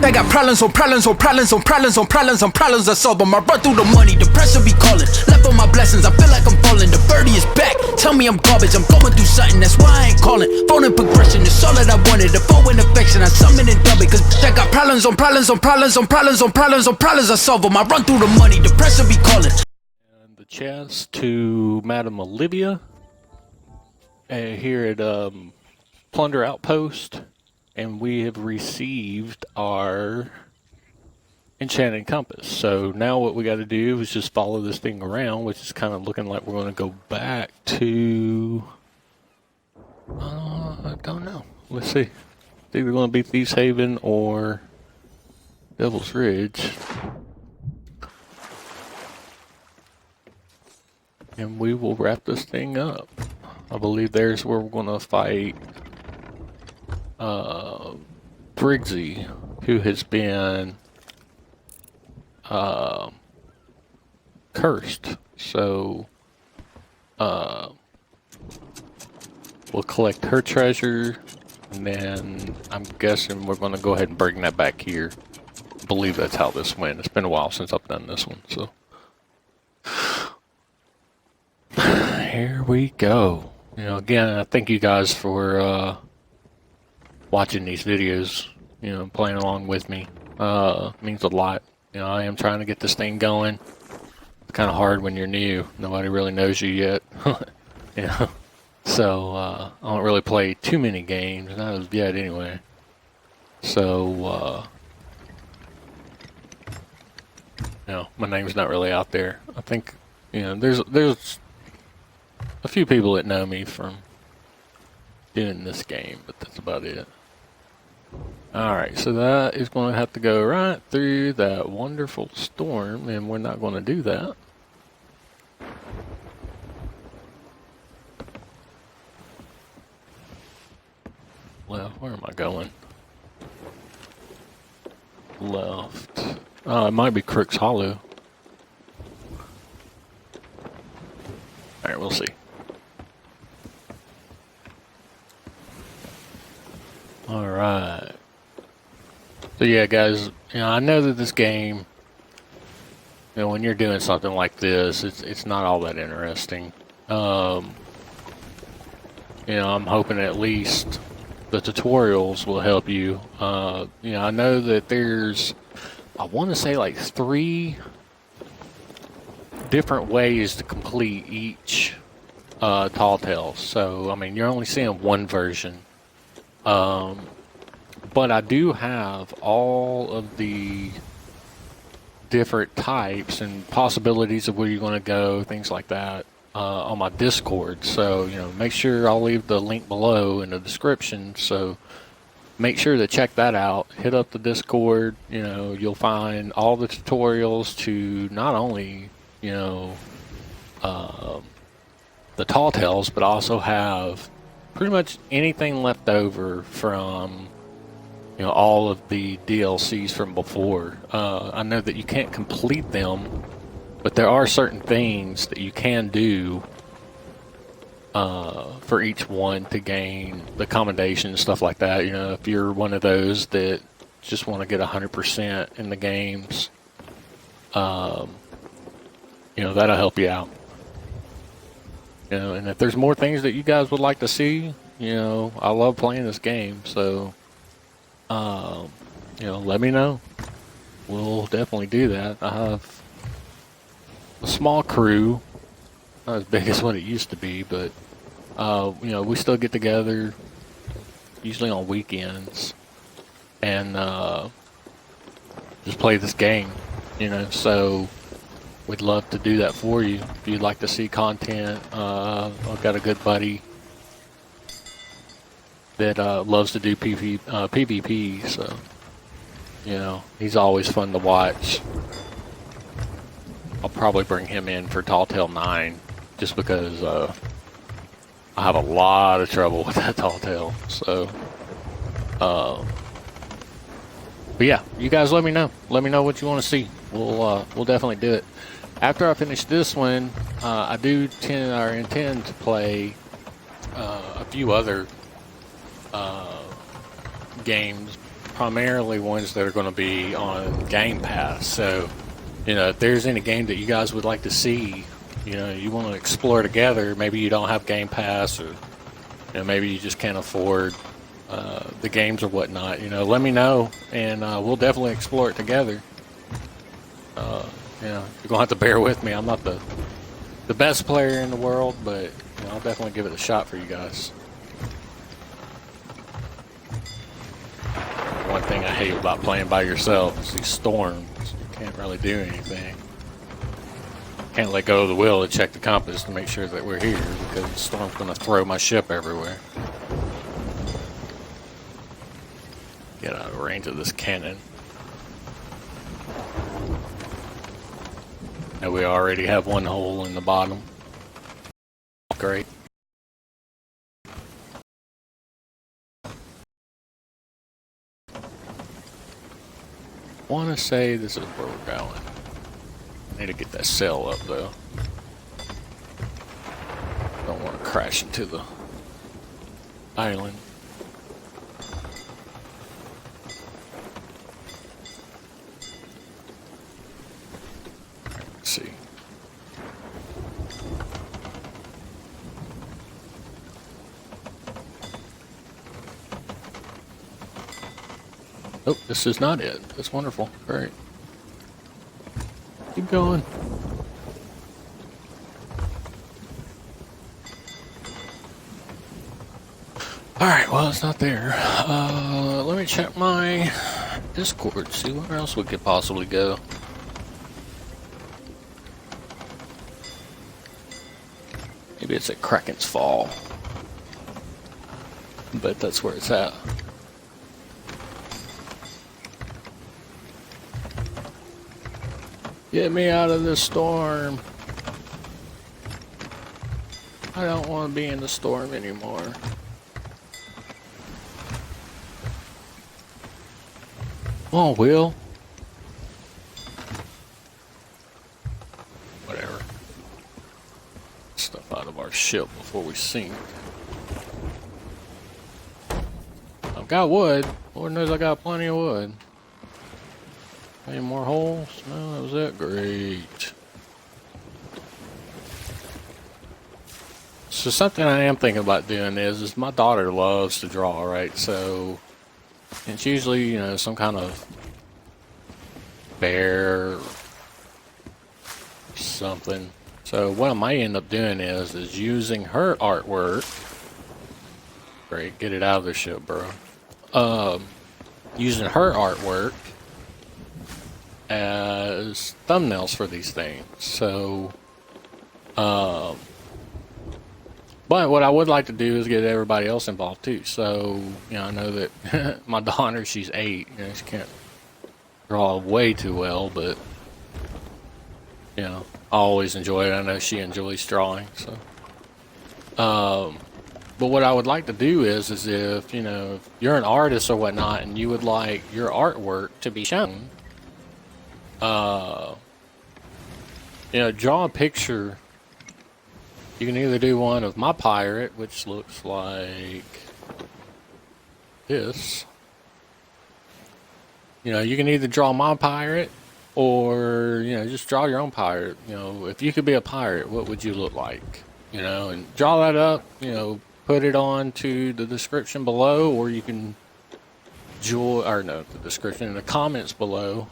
They got problems on problems on problems on problems on problems on problems. I solve them. I run through the money, the pressure be calling. Left on my blessings, I feel like I'm falling. The birdie is back. Tell me I'm garbage, I'm going through something. That's why I ain't calling. Phone and progression, it's all that I wanted. The phone and affection, I summon and dub it. Cause I got problems on problems on problems on problems on problems on problems. I solve them. I run through the money, the pressure be calling. And the chest to Madam Olivia here at Plunder Outpost. And we have received our enchanted compass. So now what we got to do is just follow this thing around, which is kind of looking like we're going to go back to... I don't know. Let's see. It's either going to be Thieves Haven or Devil's Ridge. And we will wrap this thing up. I believe there's where we're going to fight Briggsy, who has been cursed. So we'll collect her treasure, and then I'm guessing we're going to go ahead and bring that back here. I believe that's how this went. It's been a while since I've done this one, so here we go. You know, again, I thank you guys for watching these videos, you know, playing along with me. Means a lot. You know, I am trying to get this thing going. It's kind of hard when you're new. Nobody really knows you yet. You know, so I don't really play too many games, not as yet anyway. So you know, my name's not really out there. I think, you know, there's a few people that know me from doing this game, but that's about it. Alright, so that is going to have to go right through that wonderful storm, and we're not going to do that. Well, where am I going? Left. Oh, it might be Crook's Hollow. Alright, we'll see. Alright. So yeah, guys, you know, I know that this game, you know, when you're doing something like this, it's not all that interesting. You know, I'm hoping at least the tutorials will help you. You know, I know that there's, I want to say like 3 different ways to complete each Tall Tales. So, I mean, you're only seeing one version. But I do have all of the different types and possibilities of where you're going to go, things like that, on my Discord. So, you know, make sure I'll leave the link below in the description. So make sure to check that out. Hit up the Discord. You know, you'll find all the tutorials to not only, you know, the Tall Tales, but also have pretty much anything left over from, you know, all of the DLCs from before. I know that you can't complete them, but there are certain things that you can do for each one to gain the commendation and stuff like that. You know, if you're one of those that just want to get 100% in the games, you know, that'll help you out. You know, and if there's more things that you guys would like to see, you know, I love playing this game, so you know, let me know. We'll definitely do that. I have a small crew, not as big as what it used to be, but you know, we still get together usually on weekends and just play this game, you know. So we'd love to do that for you if you'd like to see content. I've got a good buddy that loves to do PvP, so, you know, he's always fun to watch. I'll probably bring him in for Tall Tale 9, just because I have a lot of trouble with that Tall Tale, so, but yeah, you guys let me know. Let me know what you want to see. We'll definitely do it. After I finish this one, I do intend to play a few other games primarily ones that are going to be on Game Pass. So, you know, if there's any game that you guys would like to see, you know, you want to explore together, maybe you don't have Game Pass, or, you know, maybe you just can't afford the games or whatnot, you know, let me know, and we'll definitely explore it together. You know, you're going to have to bear with me. I'm not the best player in the world, but, you know, I'll definitely give it a shot for you guys. One thing I hate about playing by yourself is these storms. You can't really do anything. Can't let go of the wheel to check the compass to make sure that we're here, because the storm's going to throw my ship everywhere. Get out of range of this cannon. Now we already have one hole in the bottom. Great. Want to say this is where we're going. I need to get that sail up though. Don't want to crash into the island. Let's see. Oh, this is not it. That's wonderful. Great. Keep going. Alright, well, it's not there. Let me check my Discord, see where else we could possibly go. Maybe it's at Kraken's Fall. But that's where it's at. Get me out of this storm. I don't want to be in the storm anymore. Come on, Will. Whatever. Stuff out of our ship before we sink. I've got wood. Lord knows I got plenty of wood. Any more holes? No, that was it. Great. So something I am thinking about doing is my daughter loves to draw, right? So it's usually, you know, some kind of bear or something. So what I might end up doing is using her artwork. Great, get it out of the ship, bro. Using her artwork as thumbnails for these things. So, but what I would like to do is get everybody else involved too. So, you know, I know that my daughter, she's 8, you know, she can't draw way too well, but, you know, I always enjoy it. I know she enjoys drawing, so. But what I would like to do is if, you know, if you're an artist or whatnot and you would like your artwork to be shown, you know, draw a picture. You can either do one of my pirate, which looks like this. You know, you can either draw my pirate or, you know, just draw your own pirate. You know, if you could be a pirate, what would you look like? You know, and draw that up, you know, put it on to the description below, or you can the description in the comments below.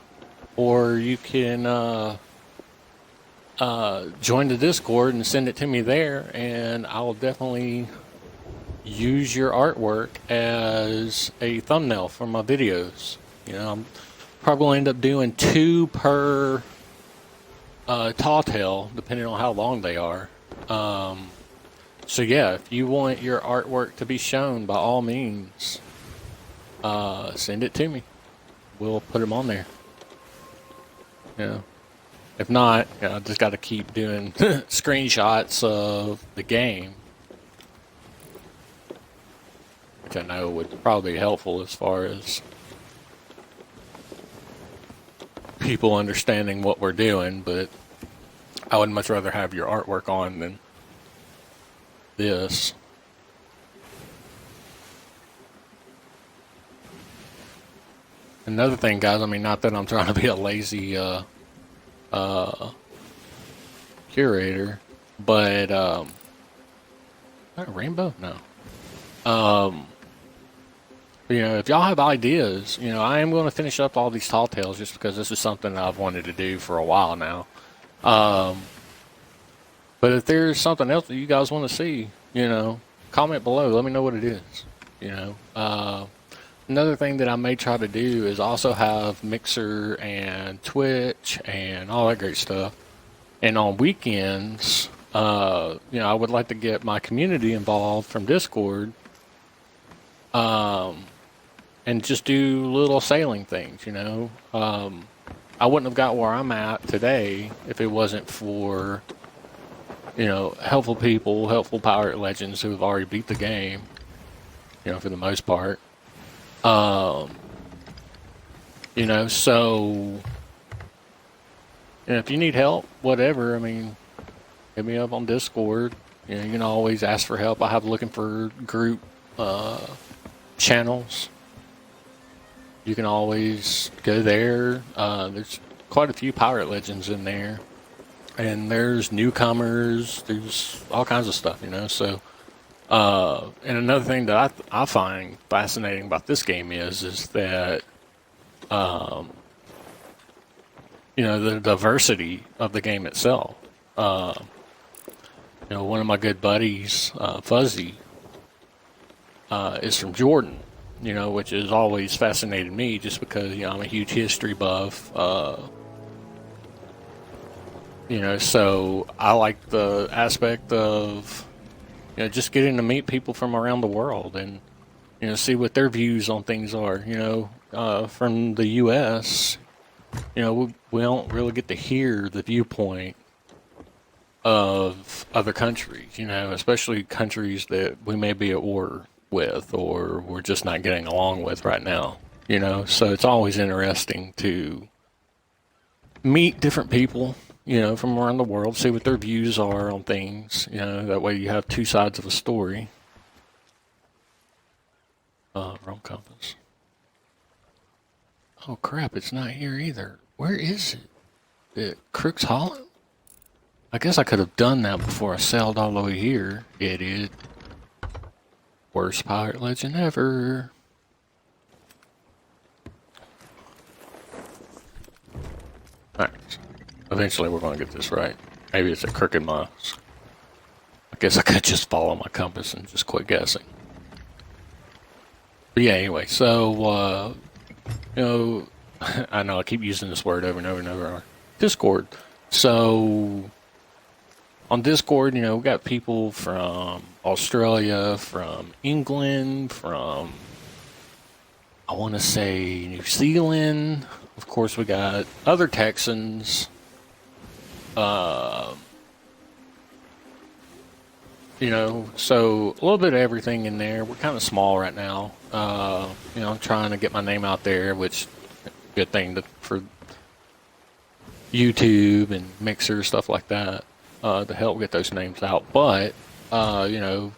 Or you can join the Discord and send it to me there, and I'll definitely use your artwork as a thumbnail for my videos. You know, I'm probably going to end up doing 2 per tall tale, depending on how long they are. So yeah, if you want your artwork to be shown, by all means, send it to me. We'll put them on there. Yeah. If not, you know, I just got to keep doing screenshots of the game, which I know would probably be helpful as far as people understanding what we're doing, but I would much rather have your artwork on than this. Another thing, guys, I mean, not that I'm trying to be a lazy curator, but not a rainbow? No. You know, if y'all have ideas, you know, I am going to finish up all these tall tales just because this is something that I've wanted to do for a while now. But if there's something else that you guys want to see, you know, comment below. Let me know what it is. You know, another thing that I may try to do is also have Mixer and Twitch and all that great stuff. And on weekends, you know, I would like to get my community involved from Discord, and just do little sailing things. You know, I wouldn't have got where I'm at today if it wasn't for, you know, helpful people, helpful pirate legends who have already beat the game, you know, for the most part. You know, so, you know, if you need help, whatever, I mean, hit me up on Discord. You know, you can always ask for help. I have looking for group channels. You can always go there. There's quite a few pirate legends in there. And there's newcomers, there's all kinds of stuff, you know. So, and another thing that I find fascinating about this game is that, you know, the diversity of the game itself. You know, one of my good buddies, Fuzzy, is from Jordan, you know, which has always fascinated me just because, you know, I'm a huge history buff. You know, so I like the aspect of, you know, just getting to meet people from around the world and, you know, see what their views on things are. You know, from the U.S., you know, we don't really get to hear the viewpoint of other countries, you know, especially countries that we may be at war with or we're just not getting along with right now, you know. So it's always interesting to meet different people, you know, from around the world, see what their views are on things, you know, that way you have two sides of a story. Wrong compass. Oh crap, it's not here either. Where is it? Crooks Hollow? I guess I could have done that before I sailed all the way here, idiot. Worst pirate legend ever. Alright. Eventually we're going to get this right. Maybe it's a crooked mouse. I guess I could just follow my compass and just quit guessing. But yeah, anyway, so, you know, I know I keep using this word over and over and over. Discord. So, on Discord, you know, we got people from Australia, from England, from, I want to say, New Zealand. Of course, we got other Texans. You know, so a little bit of everything in there. We're kind of small right now. You know, I'm trying to get my name out there, which good thing for YouTube and Mixer, stuff like that, to help get those names out. But, you know,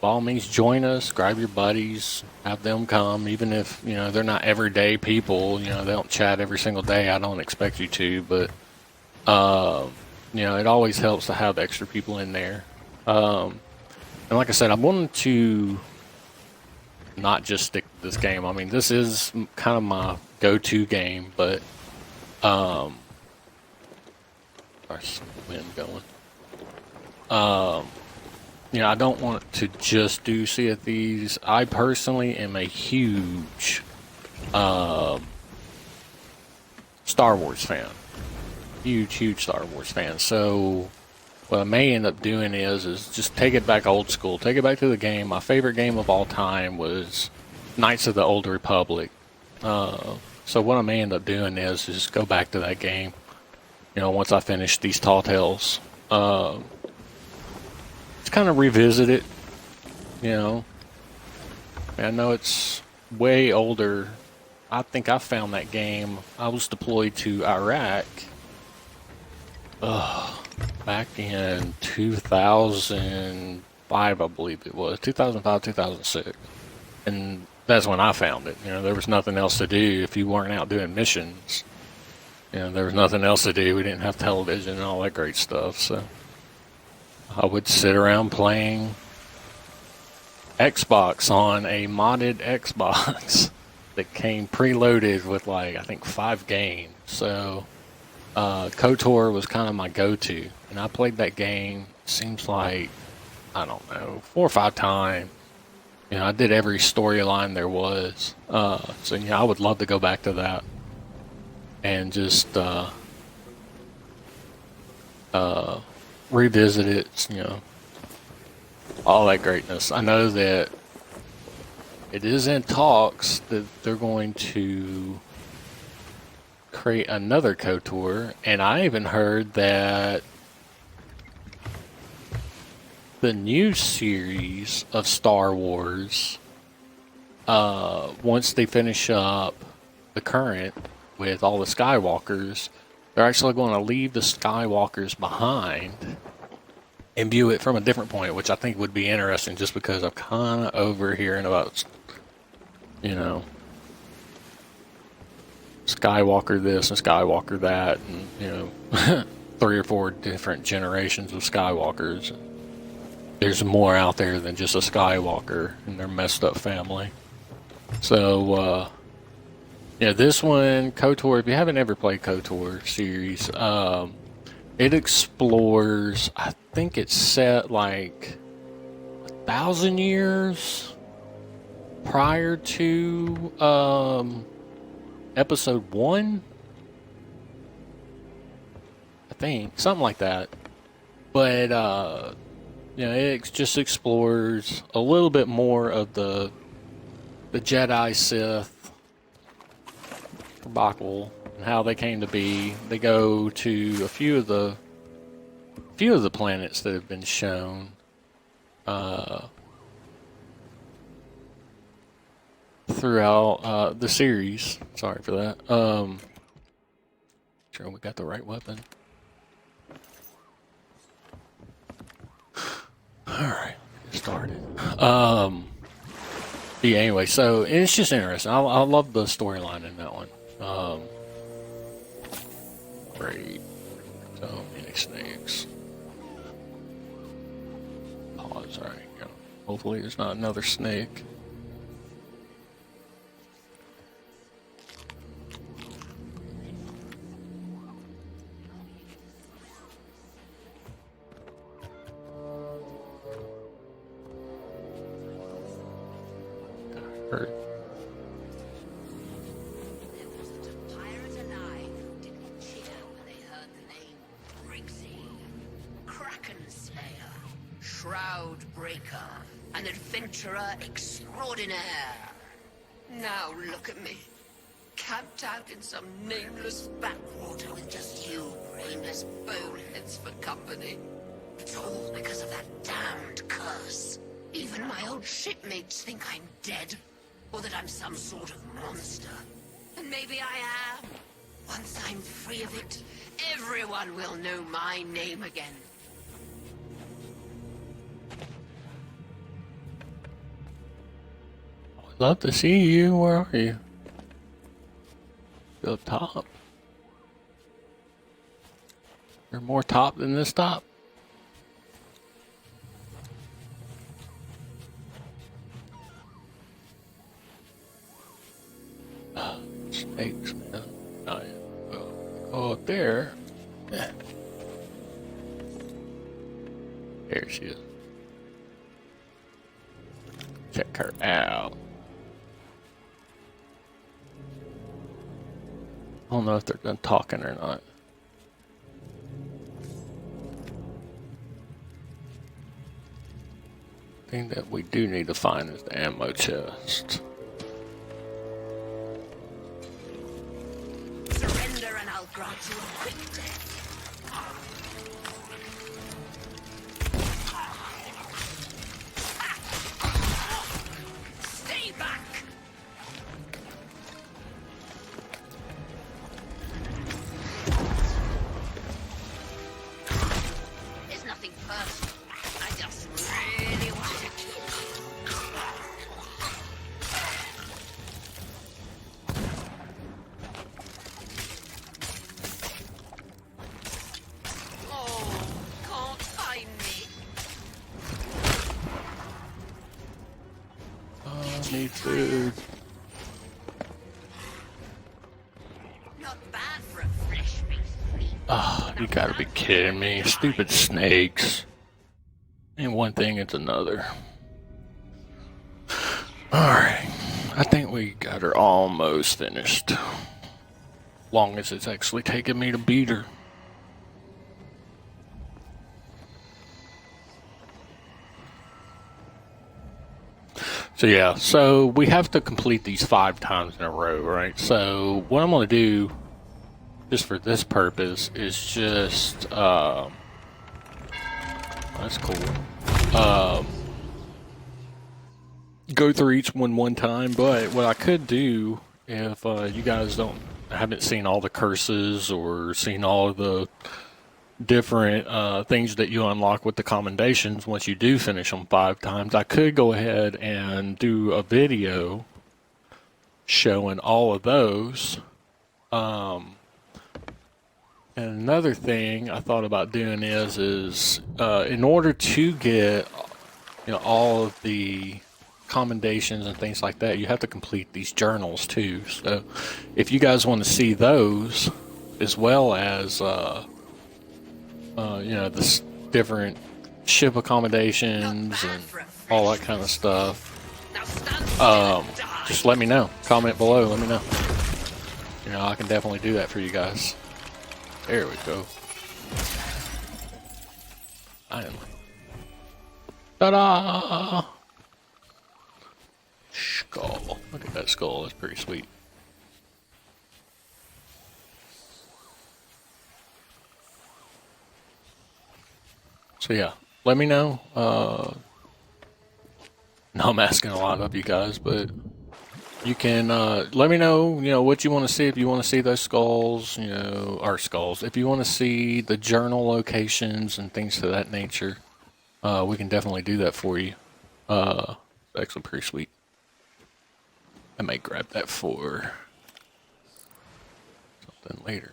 by all means, join us, grab your buddies, have them come, even if, you know, they're not everyday people, you know, they don't chat every single day. I don't expect you to, but, you know, it always helps to have extra people in there. And like I said, I wanted to not just stick to this game. I mean, this is kind of my go-to game, but, our wind going. You know, I don't want to just do Sea of Thieves. I personally am a huge, Star Wars fan. Huge Star Wars fan. So what I may end up doing is just take it back old school. Take it back to the game. My favorite game of all time was Knights of the Old Republic. So what I may end up doing is just go back to that game, you know, once I finish these Tall Tales. Just kind of revisit it, you know. I know it's way older. I think I found that game. I was deployed to Iraq back in 2005, I believe it was. 2005, 2006. And That's when I found it. You know, there was nothing else to do if you weren't out doing missions. You know, there was nothing else to do. We didn't have television and all that great stuff. So I would sit around playing Xbox on a modded Xbox that came preloaded with like I think 5 games. So KOTOR was kind of my go-to, and I played that game. Seems like I don't know 4 or 5 times. You know, I did every storyline there was. So yeah, I would love to go back to that and just revisit it. You know, all that greatness. I know that it is in talks that they're going to create another KOTOR, and I even heard that the new series of Star Wars, once they finish up the current with all the Skywalkers, they're actually going to leave the Skywalkers behind and view it from a different point, which I think would be interesting just because I'm kind of over hearing about, you know, Skywalker this and Skywalker that, and, you know, 3 or 4 different generations of Skywalkers. There's more out there than just a Skywalker and their messed up family. So, yeah, this one, KOTOR, if you haven't ever played KOTOR series, it explores, I think it's set like 1,000 years prior to episode 1. I think, something like that. But, you know, it just explores a little bit more of the Jedi Sith debacle and how they came to be. They go to a few of the planets that have been shown. Throughout the series. Sorry for that. Sure we got the right weapon. Alright, get started. Yeah, anyway, so it's just interesting. I love the storyline in that one. Great. So many snakes. Pause, alright. Hopefully there's not another snake. Hurt. There wasn't a pirate alive who didn't cheer when they heard the name Briggsy, Kraken Slayer, Shroud Breaker, an adventurer extraordinaire. Now look at me, camped out in some nameless backwater with just you brainless boneheads for company. It's all because of that damned curse. Even my old shipmates think I'm dead. Or that I'm some sort of monster. And maybe I am. Once I'm free of it, everyone will know my name again. I'd love to see you. Where are you? Up top. You're more top than this top. Snakes, man. Oh, yeah. Go up there. Yeah. There she is. Check her out. I don't know if they're done talking or not. The thing that we do need to find is the ammo chest. Surrender and I'll grant you a quick death. Stay back! There's nothing personal. I just really want to kill you. need food. Not bad for a fresh piece of meat. Oh, you gotta be kidding me. Stupid snakes. And one thing, it's another. Alright. I think we got her almost finished. Long as it's actually taking me to beat her. So yeah, so we have to complete these 5 times in a row, right? So what I'm going to do, just for this purpose, is just, that's cool. Go through each one time, but what I could do, if you guys haven't seen all the curses or seen all of the different things that you unlock with the commendations once you do finish them 5 times, I could go ahead and do a video showing all of those. And another thing I thought about doing is in order to get all of the commendations and things like that, you have to complete these journals too. So if you guys want to see those, as well as the different ship accommodations and all that kind of stuff, just let me know. Comment below, let me know. I can definitely do that for you guys. There we go. Ta-da! Skull. Look at that skull, that's pretty sweet. So yeah, let me know. No, I'm asking a lot of you guys, but you can let me know, what you want to see. If you want to see those skulls, our skulls. If you want to see the journal locations and things to that nature, we can definitely do that for you. It's actually pretty sweet. I might grab that for something later.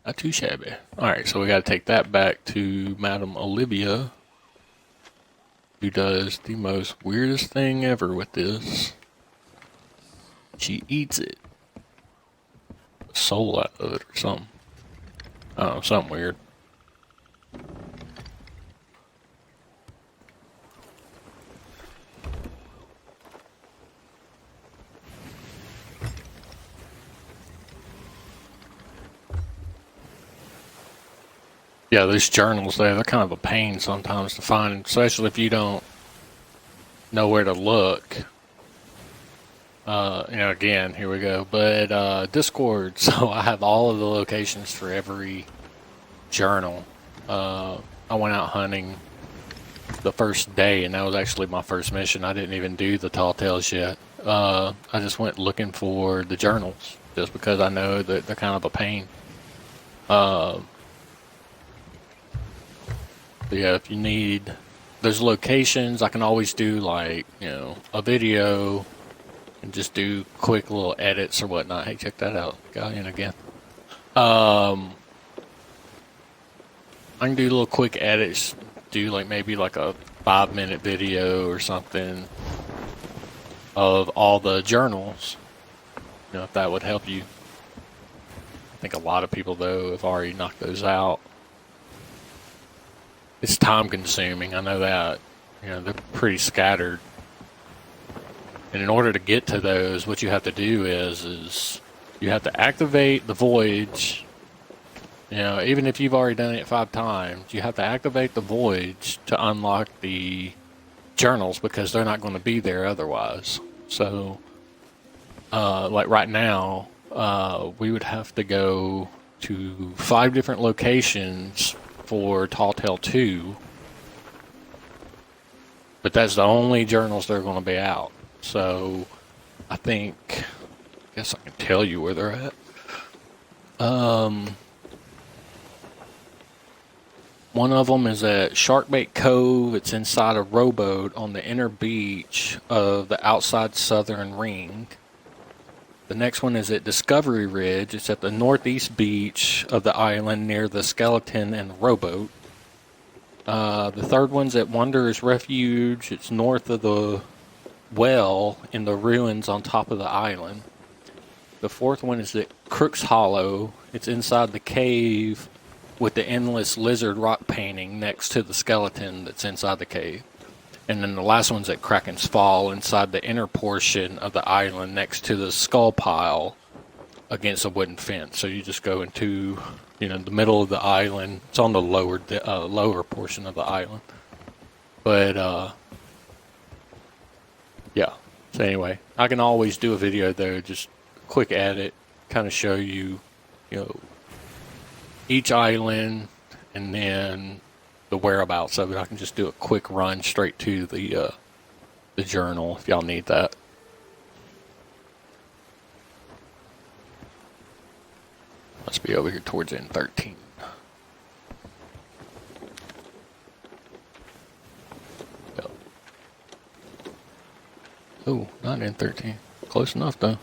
Not too shabby. Alright, so we gotta take that back to Madam Olivia, who does the most weirdest thing ever with this. She eats it. The soul out of it or something. I don't know, something weird. Yeah, these journals, they're kind of a pain sometimes to find, especially if you don't know where to look. Again, here we go. But Discord, so I have all of the locations for every journal. I went out hunting the first day, and that was actually my first mission. I didn't even do the tall tales yet. I just went looking for the journals, just because I know that they're kind of a pain. But yeah, if you need those locations, I can always do like, a video and just do quick little edits or whatnot. Hey, check that out. Got in again. I can do little quick edits, do maybe a 5-minute video or something of all the journals, if that would help you. I think a lot of people, though, have already knocked those out. It's time consuming, I know that. They're pretty scattered. And in order to get to those, what you have to do is you have to activate the voyage. Even if you've already done it 5 times, you have to activate the voyage to unlock the journals, because they're not going to be there otherwise. So, like right now, we would have to go to 5 different locations for Tall Tale 2, but that's the only journals that are going to be out. So I guess I can tell you where they're at. One of them is at Sharkbait Cove. It's inside a rowboat on the inner beach of the outside southern ring. The next one is at Discovery Ridge. It's at the northeast beach of the island near the skeleton and the rowboat. The third one's at Wanderer's Refuge. It's north of the well in the ruins on top of the island. The fourth one is at Crook's Hollow. It's inside the cave with the endless lizard rock painting next to the skeleton that's inside the cave. And then the last one's at Kraken's Fall inside the inner portion of the island next to the skull pile against a wooden fence. So you just go into, the middle of the island. It's on the lower portion of the island. But, yeah. So anyway, I can always do a video there, just quick edit, kind of show you, each island and then the whereabouts of it. I can just do a quick run straight to the journal if y'all need that. Must be over here towards N13. Yep. Oh, not N13. Close enough though.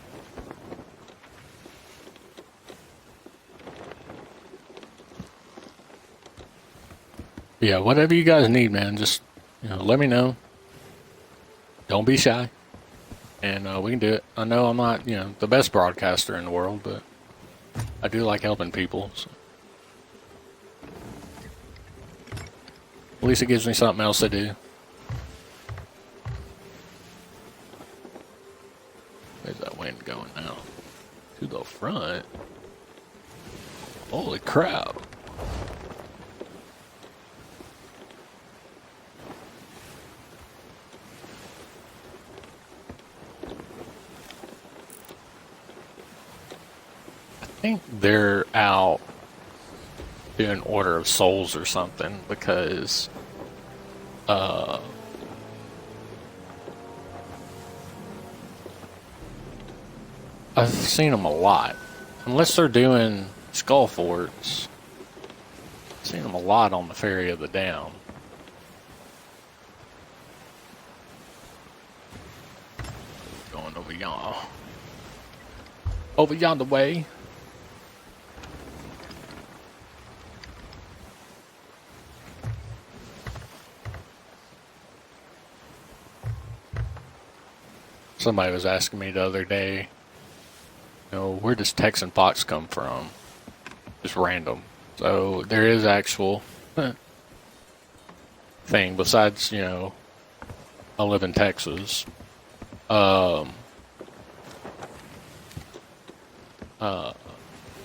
Yeah, whatever you guys need, man, just let me know. Don't be shy, and we can do it. I know I'm not the best broadcaster in the world, but I do like helping people. So. At least it gives me something else to do. Where's that wind going now? To the front. Holy crap. I think they're out doing Order of Souls or something because I've seen them a lot. Unless they're doing Skull Forts, I've seen them a lot on the Ferry of the Down. Going over yonder. Over yonder way. Somebody was asking me the other day, where does Texan Fox come from? Just random. So there is actual thing besides, I live in Texas.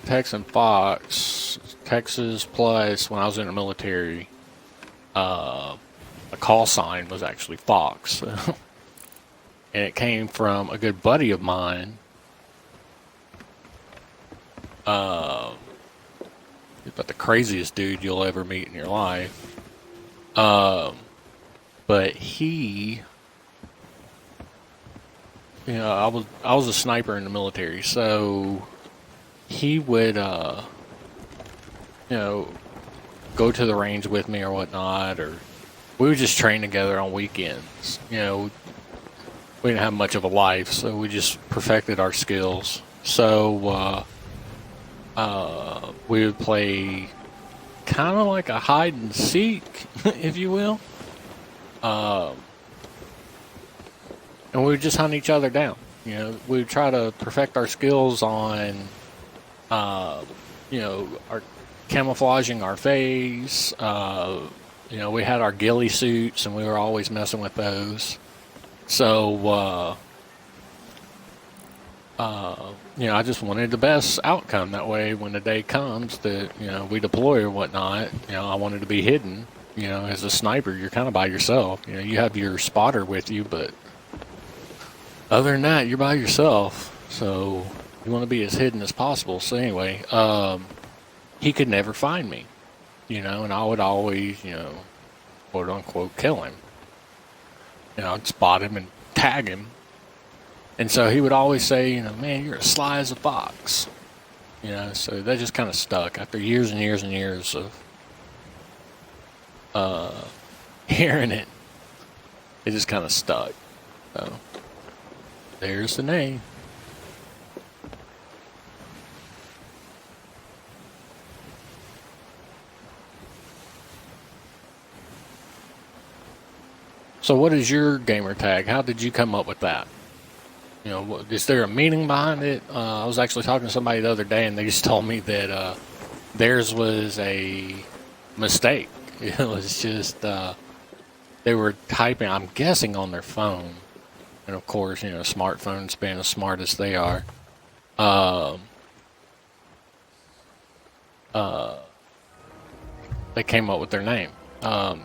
Texan Fox, Texas plus when I was in the military, a call sign was actually Fox. And it came from a good buddy of mine. About the craziest dude you'll ever meet in your life. But he, I was a sniper in the military, so he would, go to the range with me or whatnot, or we would just train together on weekends. We didn't have much of a life, so we just perfected our skills. So we would play kind of like a hide and seek, if you will. And we would just hunt each other down. We would try to perfect our skills on, our camouflaging our face. We had our ghillie suits, and we were always messing with those. So, I just wanted the best outcome. That way, when the day comes that, we deploy or whatnot, I wanted to be hidden. As a sniper, you're kind of by yourself. You have your spotter with you, but other than that, you're by yourself. So, you want to be as hidden as possible. So, anyway, he could never find me, and I would always, quote unquote, kill him. I'd spot him and tag him. And so he would always say, man, you're as sly as a fox. So that just kind of stuck after years and years and years of hearing it. It just kind of stuck. So there's the name. So what is your gamer tag? How did you come up with that? You know, is there a meaning behind it? I was actually talking to somebody the other day, and they just told me that theirs was a mistake. It was just they were typing, I'm guessing, on their phone, and of course, you know, smartphones being as smart as they are, they came up with their name.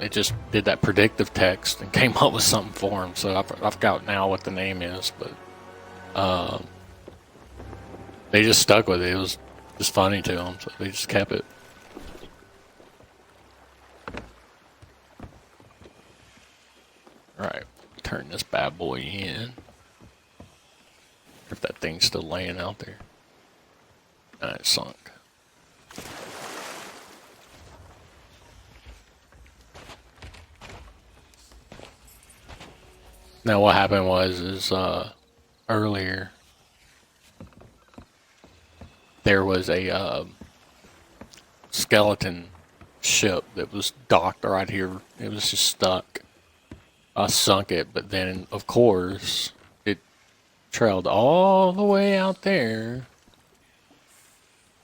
It just did that predictive text and came up with something for them. So I forgot now what the name is, but they just stuck with it. It was just funny to them, so they just kept it. All right, turn this bad boy in. If that thing's still laying out there. It sunk. Now what happened was earlier there was a skeleton ship that was docked right here. It was just stuck. I sunk it, but then of course it trailed all the way out there.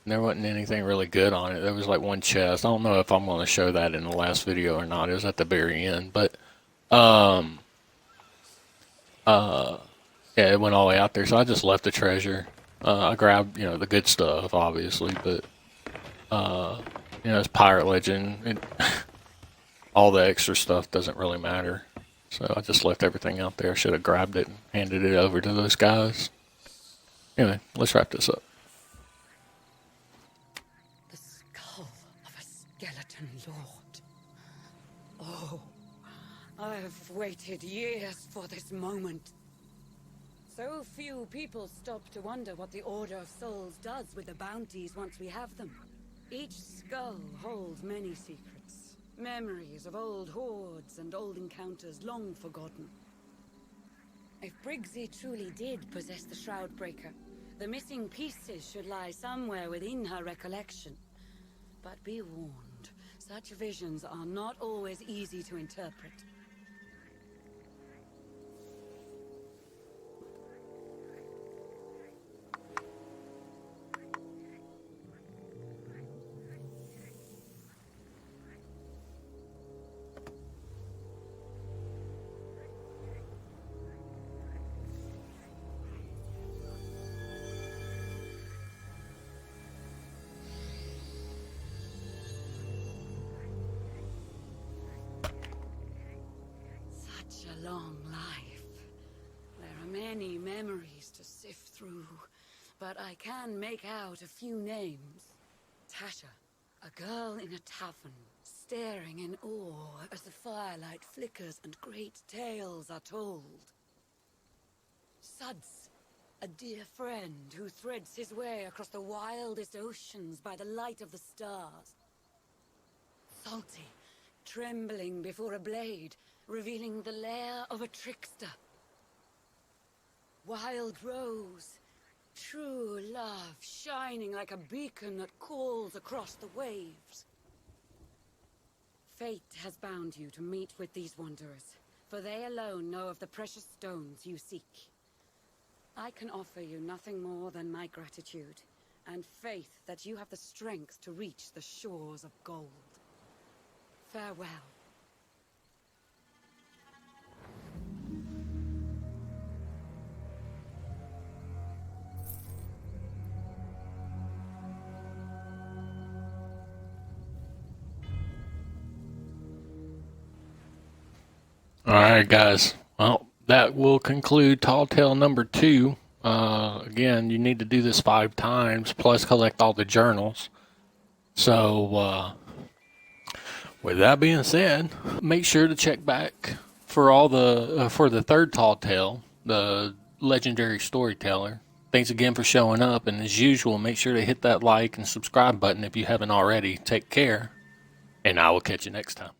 And there wasn't anything really good on it. There was like one chest. I don't know if I'm going to show that in the last video or not. It was at the very end, but yeah, it went all the way out there, so I just left the treasure. I grabbed, you know, the good stuff, obviously, but, you know, it's pirate legend. All the extra stuff doesn't really matter. So I just left everything out there. I should have grabbed it and handed it over to those guys. Anyway, let's wrap this up. The skull of a skeleton lord. Oh, I have waited years for this moment. So few people stop to wonder what the Order of Souls does with the bounties once we have them. Each skull holds many secrets, memories of old hordes and old encounters long forgotten. If Briggsy truly did possess the Shroudbreaker, the missing pieces should lie somewhere within her recollection. But be warned, such visions are not always easy to interpret. Such a long life. There are many memories to sift through, but I can make out a few names. Tasha, a girl in a tavern, staring in awe as the firelight flickers and great tales are told. Suds, a dear friend who threads his way across the wildest oceans by the light of the stars. Salty, trembling before a blade, revealing the lair of a trickster. Wild Rose, true love shining like a beacon that calls across the waves. Fate has bound you to meet with these wanderers, for they alone know of the precious stones you seek. I can offer you nothing more than my gratitude, and faith that you have the strength to reach the shores of gold. Farewell. Alright, guys. Well, that will conclude Tall Tale number 2. Again, you need to do this 5 times, plus collect all the journals. So, with that being said, make sure to check back for all the for the third Tall Tale, the legendary storyteller. Thanks again for showing up, and as usual, make sure to hit that like and subscribe button if you haven't already. Take care, and I will catch you next time.